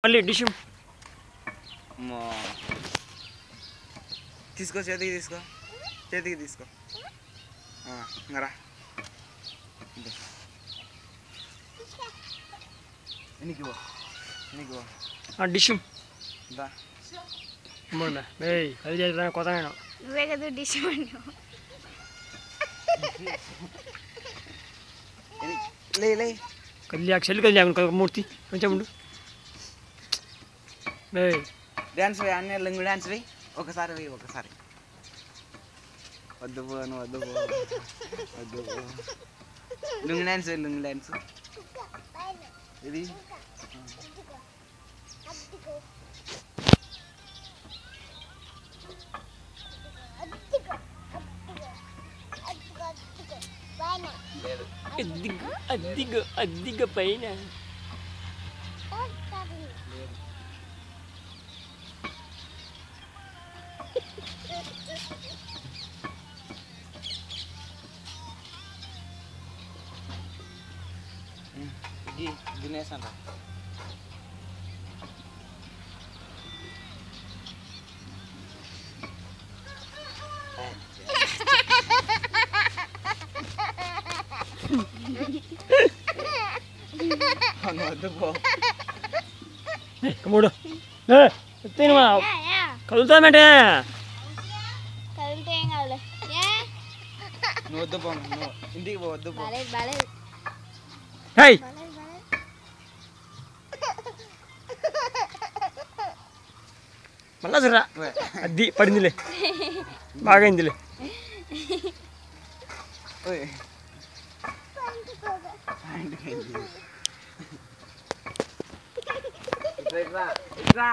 మళ్ళీ డిష్ తీసుకో, చేతికి తీసుకో, చేతికి తీసుకో. రా నీకు నీకు డిష్ దా. అది చేద్దాం కొత్త నేను నువ్వే కదా డిష్ లే లే కళ్యాక్ చెల్లి కళ్యాక్ మూర్తి కొంచెం ఉండు. డ్యాన్స్ వేయి, అన్నీ లింగు డ్యాన్స్ వేయి. ఒకసారి వేయి, ఒకసారి. వద్దు పో, వద్దు పో, వద్దు పో. లింగు డ్యాన్స్ వేయి, లింగు డ్యాన్స్. ఇది అద్దిగ పైన దినేసంట. వద్దు పో. మూడు కదులుతామంటే కదిలితే ఏం కావాలి. నువ్వు వద్దు పో, నువ్వు ఇంటికి పో, వద్దు పో. బాలేదు బాలేదు మళ్ళా సరా అది పడిందిలే, బాగైందిలే. ఇట్రా